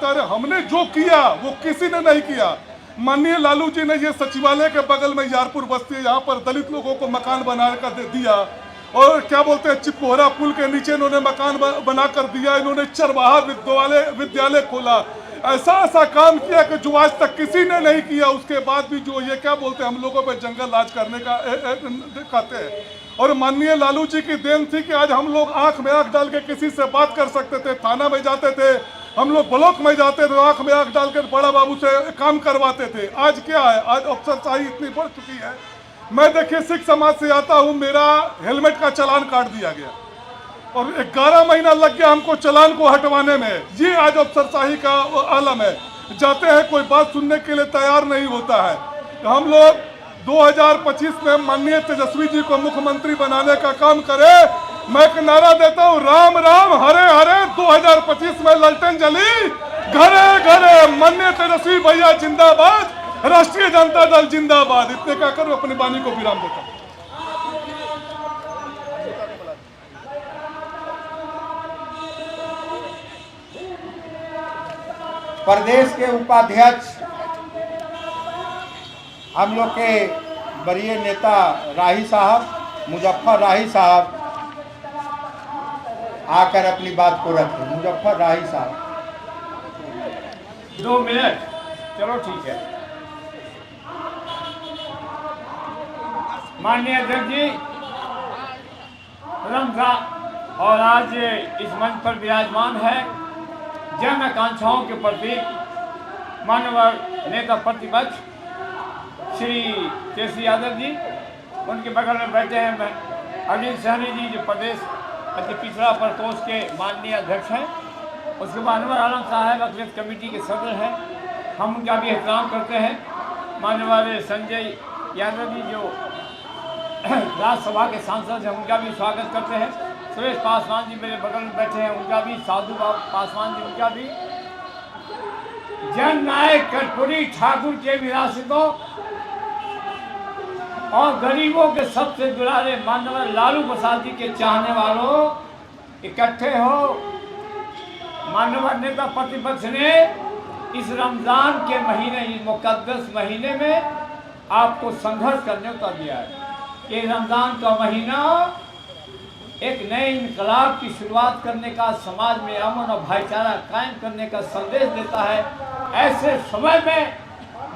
अरे हमने जो किया वो किसी ने नहीं किया। माननीय लालू जी ने ये सचिवालय के बगल में यारपुर बस्ती है, यहाँ पर दलित लोगों को मकान बना कर दिया, और क्या बोलते हैं चिपोहरा पुल के नीचे इन्होंने मकान बना कर दिया। इन्होंने चरवाहा विद्यालय खोला। ऐसा काम किया कि जो आज तक किसी ने नहीं किया। उसके बाद भी जो ये क्या बोलते हैं हम लोगों पे जंगल राज करने का कहते हैं। और माननीय लालू जी की देन थी कि आज हम लोग आंख में आंख डाल के किसी से बात कर सकते थे। थाना में जाते थे, हम लोग ब्लॉक में जाते थे, आंख में आंख डालकर बड़ा बाबू से काम करवाते थे। आज क्या है, आज अफसरशाही इतनी बढ़ चुकी है। मैं देखिए सिख समाज से आता हूँ, मेरा हेलमेट का चालान काट दिया गया और 11 महीना लग गया हमको चालान को हटवाने में। ये आज अफसरशाही का आलम है। जाते हैं, कोई बात सुनने के लिए तैयार नहीं होता है। तो हम लोग 2025 में माननीय तेजस्वी जी को मुख्यमंत्री बनाने का काम करें। मैं एक नारा देता हूँ, राम राम हरे हरे। 2025 में ललटेन जली घरे घरे। माननीय तेजस्वी भैया जिंदाबाद, राष्ट्रीय जनता दल जिंदाबाद। इतने कहकर अपनी वाणी को विराम देता हूँ। प्रदेश के उपाध्यक्ष हम लोग के वरीय नेता राही साहब, मुजफ्फर राही साहब आकर अपनी बात को रखें। मुजफ्फर राही साहब 2 मिनट, चलो ठीक है। माननीय अध्यक्ष जी, रमजान और आज इस मंच पर विराजमान है जन आकांक्षाओं के प्रतीक मानवर नेता प्रतिपक्ष श्री केसी यादव जी। उनके बगल में बैठे हैं अजीत सहनी जी, जो प्रदेश अति पिछड़ा प्रकोष्ठ के माननीय अध्यक्ष हैं। उसके बाद अनवर आलम साहब अखिलेश कमेटी के सदस्य हैं, हम उनका भी एहतराम करते हैं। माननीय संजय यादव जी जो राज्यसभा के सांसद हैं, उनका भी स्वागत करते हैं। सुरेश पासवान जी मेरे बगल में बैठे हैं, उनका भी, साधु पासवान जी उनका भी। जन नायक कर्पूरी ठाकुर के विरासतों और गरीबों के सबसे दुलारे माननीय लालू प्रसाद जी के चाहने वालों, इकट्ठे हो। माननीय नेता प्रतिपक्ष ने इस रमजान के महीने, इस मुकद्दस महीने में आपको संघर्ष करने का दिया है। ये रमजान का महीना एक नए इनकलाब की शुरुआत करने का, समाज में अमन और भाईचारा कायम करने का संदेश देता है। ऐसे समय में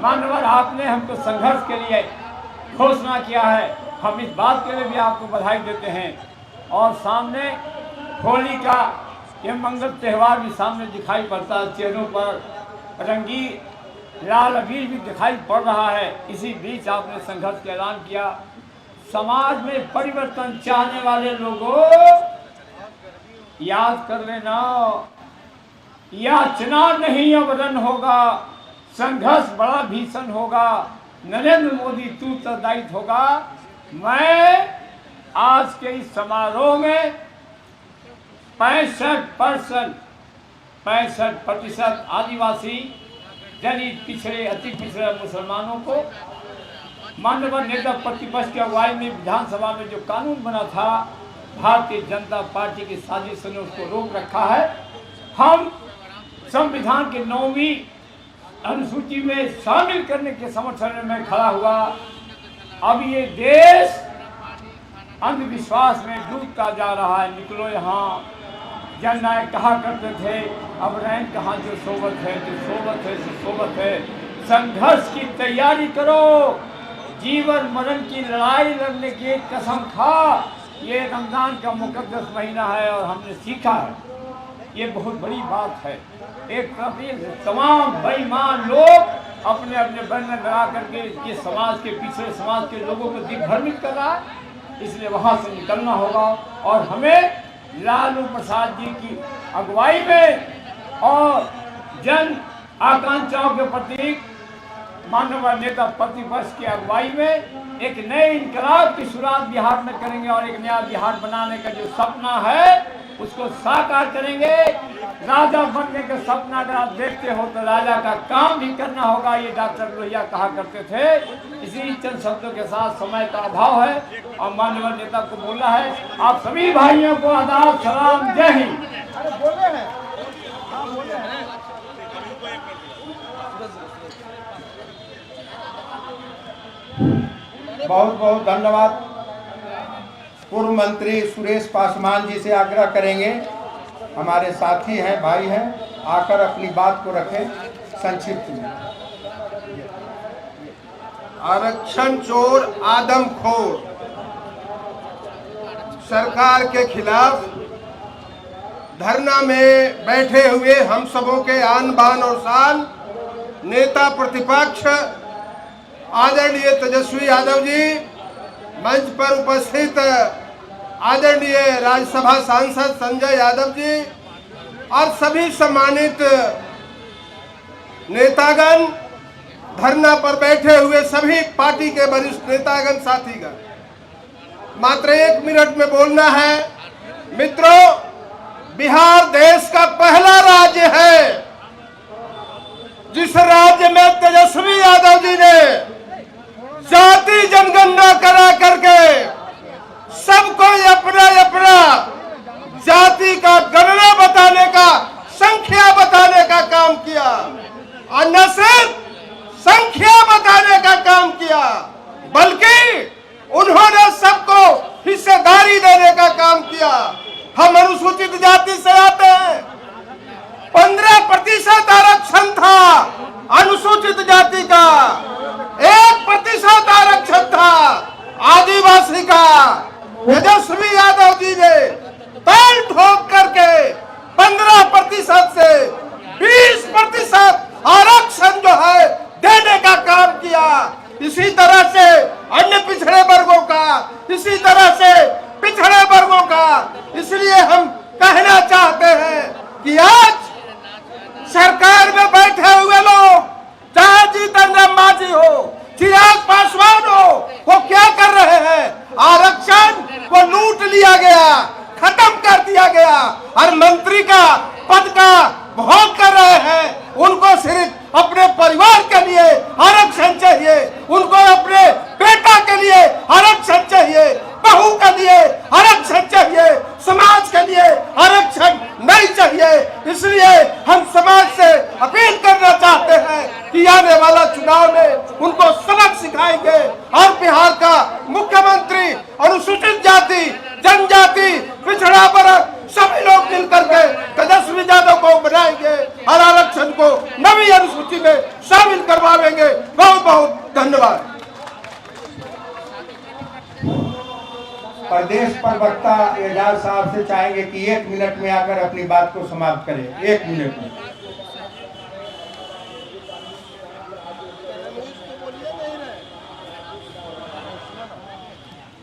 मानवर आपने हमको संघर्ष के लिए घोषणा किया है, हम इस बात के लिए भी आपको बधाई देते हैं। और सामने होली का ये मंगल त्यौहार भी सामने दिखाई पड़ता है, चेहरों पर रंगी लाल अबीर भी दिखाई पड़ रहा है। इसी बीच आपने संघर्ष का ऐलान किया। समाज में परिवर्तन चाहने वाले लोगों, याद कर लेना, याचना नहीं अब रन होगा, संघर्ष बड़ा भीषण होगा, नरेंद्र मोदी तू उत्तरदायित्व होगा। मैं आज के इस समारोह में 65% आदिवासी, दलित, पिछड़े, अति पिछड़े मुसलमानों को माननीय नेता प्रतिपक्ष की अगुवाई में विधानसभा में जो कानून बना था, भारतीय जनता पार्टी की साजिश ने उसको रोक रखा है। हम संविधान के 9वीं अनुसूची में शामिल करने के समर्थन में मैं खड़ा हुआ। अब ये देश अंधविश्वास में डूबता जा रहा है। निकलो यहाँ, जननायक कहा करते थे, अब रैन कहाँ जो सोबत है, जो सोबत है, जो सोबत है। संघर्ष की तैयारी करो, जीवन मरण की लड़ाई लड़ने की कसम खा। ये रमजान का मुकद्दस महीना है और हमने सीखा है, ये बहुत बड़ी बात है। एक तरफ तमाम बेईमान लोग अपने अपने बैनर लगा करके ये समाज के, पिछड़े समाज के लोगों को दिग्भ्रमित कर रहा है। इसलिए वहाँ से निकलना होगा और हमें लालू प्रसाद जी की अगुवाई में और जन आकांक्षाओं के प्रतीक माननीय नेता प्रतिपक्ष की अगुवाई में एक नए इनकलाब की शुरुआत बिहार में करेंगे और एक नया बिहार बनाने का जो सपना है उसको साकार करेंगे। राजा बनने का सपना अगर आप देखते हो तो राजा का काम भी करना होगा, ये डॉक्टर लोहिया कहा करते थे। इसी चंद शब्दों के साथ समय का अभाव है और माननीय नेता को बोलना है। आप सभी भाइयों को आदाब, सलाम, जय हिंद। बहुत बहुत धन्यवाद। पूर्व मंत्री सुरेश पासवान जी से आग्रह करेंगे, हमारे साथी हैं, भाई हैं, आकर अपनी बात को रखें संक्षिप्त में। आरक्षण चोर, आदमखोर सरकार के खिलाफ धरना में बैठे हुए हम सबों के आन बान और शान नेता प्रतिपक्ष आदरणीय तेजस्वी यादव जी, मंच पर उपस्थित आदरणीय राज्यसभा सांसद संजय यादव जी और सभी सम्मानित नेतागण, धरना पर बैठे हुए सभी पार्टी के वरिष्ठ नेतागण, साथीगण, मात्र 1 मिनट में बोलना है। मित्रों, बिहार देश का पहला राज्य है जिस राज्य में तेजस्वी यादव जी ने जाति जनगणना करा करके सबको अपना अपना जाति का गणना बताने का, संख्या बताने का काम किया और न सिर्फ संख्या बताने का काम किया बल्कि उन्होंने सबको हिस्सेदारी देने का काम किया। हम अनुसूचित जाति से आते हैं, 15% आरक्षण था अनुसूचित जाति का, 1% आरक्षण था आदिवासी का। तेजस्वी यादव जी ने पैर ठोक करके 15% से 20% आरक्षण जो है देने का काम किया। इसी तरह से अन्य पिछड़े वर्गों का, इसी तरह से पिछड़े वर्गों का। इसलिए हम कहना चाहते हैं कि आज सरकार में बैठे हुए लोग, चाहे जीतन राम मांझी हो, चिराग पासवान हो, वो क्या कर रहे हैं? आरक्षण को लूट लिया गया, खत्म कर दिया गया और मंत्री का पद का भोग कर रहे हैं। उनको सिर्फ अपने परिवार के लिए आरक्षण चाहिए, उनको अपने बेटा के लिए आरक्षण चाहिए, बहू के लिए आरक्षण चाहिए, समाज के लिए आरक्षण नहीं चाहिए। इसलिए हम समाज से अपील करना चाहते हैं कि आने वाला चुनाव में उनको सबक सिखाएंगे और बिहार का मुख्यमंत्री अनुसूचित जाति, जनजाति, पिछड़ा वर्ग सभी लोग मिलकर के तेजस्वी यादव को बनाएंगे और आरक्षण को नवी अनुसूची में शामिल करवाएंगे। बहुत बहुत धन्यवाद। प्रदेश प्रवक्ता एजाज साहब से चाहेंगे कि 1 मिनट में आकर अपनी बात को समाप्त करें। 1 मिनट में।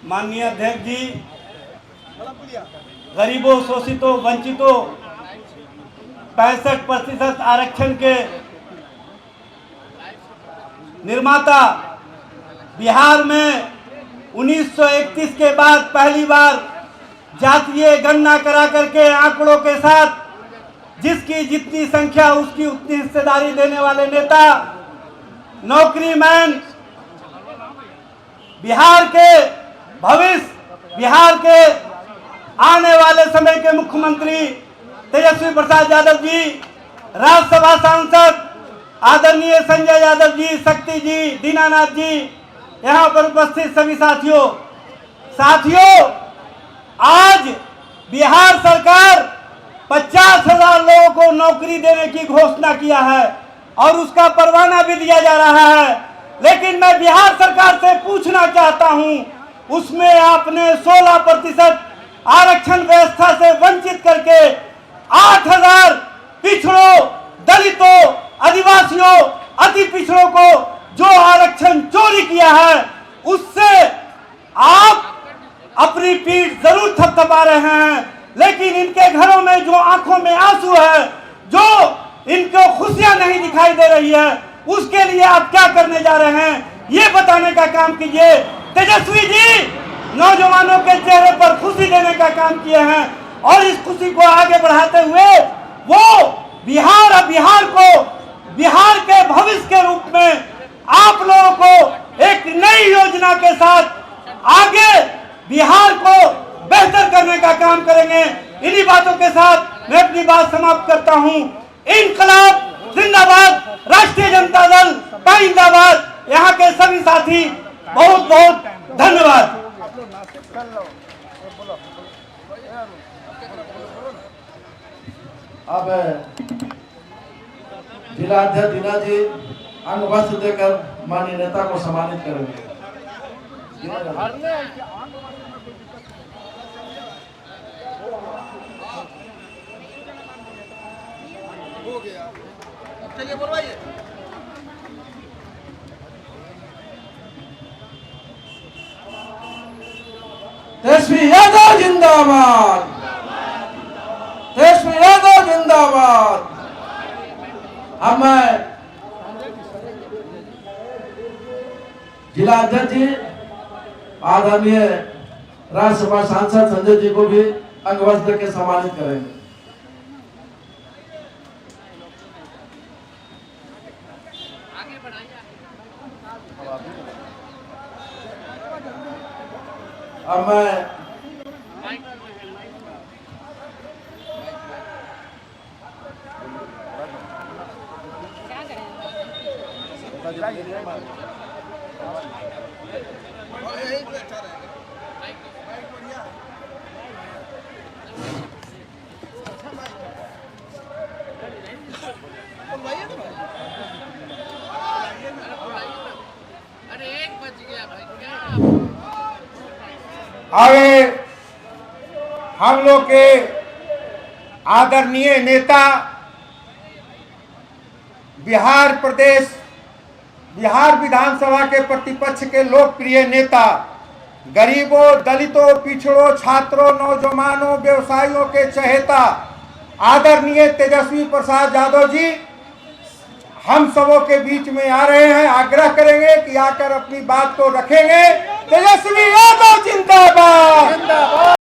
माननीय अध्यक्ष जी, गरीबों, शोषितों, वंचितों 65% आरक्षण के निर्माता बिहार में 1931 के बाद पहली बार जातीय गणना करा करके आंकड़ों के साथ जिसकी जितनी संख्या उसकी उतनी हिस्सेदारी देने वाले नेता, नौकरीमैन, बिहार के भविष्य, बिहार के आने वाले समय के मुख्यमंत्री तेजस्वी प्रसाद यादव जी, राज्यसभा सांसद आदरणीय संजय यादव जी, शक्ति जी, दीनानाथ जी, यहाँ पर उपस्थित सभी साथियों, आज बिहार सरकार 50,000 लोगों को नौकरी देने की घोषणा किया है और उसका परवाना भी दिया जा रहा है। लेकिन मैं बिहार सरकार से पूछना चाहता हूं, उसमें आपने 16% आरक्षण व्यवस्था से वंचित करके 8,000 पिछड़ों, दलितों, आदिवासियों, अति पिछड़ों को जो आरक्षण चोरी किया है, उससे आप अपनी पीठ जरूर थपथपा रहे हैं, लेकिन इनके घरों में जो आंखों में आंसू है, जो इनको खुशियां नहीं दिखाई दे रही है, उसके लिए आप क्या करने जा रहे हैं, ये बताने का काम कीजिए। तेजस्वी जी नौजवानों के चेहरे पर खुशी देने का काम किए हैं, और इस खुशी को आगे बढ़ाते हुए वो बिहार को बिहार के भविष्य के रूप में आप लोगों को एक नई योजना के साथ आगे बिहार को बेहतर करने का काम करेंगे। इन्हीं बातों के साथ मैं अपनी बात समाप्त करता हूं। इनकलाब जिंदाबाद, राष्ट्रीय जनता दल का जिंदाबाद। यहाँ के सभी साथी बहुत बहुत धन्यवाद। अब जिलाध्यक्ष दीना जी अंग वस्त्र देकर माननीय नेता को सम्मानित करेंगे। हो गया, चलिए बोलवाइए। तेजस्वी यादव जिंदाबाद, तेजस्वी यादव जिंदाबाद। अब मैं जिला अध्यक्ष जी आदरणीय राज्यसभा सांसद संजय जी को भी अंग वस्त्र के सम्मानित करेंगे। अब मैं आगे हम लोग के आदरणीय नेता बिहार विधानसभा के प्रतिपक्ष के लोकप्रिय नेता, गरीबों, दलितों, पिछड़ों, छात्रों, नौजवानों, व्यवसायियों के चहेता आदरणीय तेजस्वी प्रसाद यादव जी हम सबों के बीच में आ रहे हैं। आग्रह करेंगे कि आकर अपनी बात को रखेंगे। तेजस्वी यादव जिंदाबाद।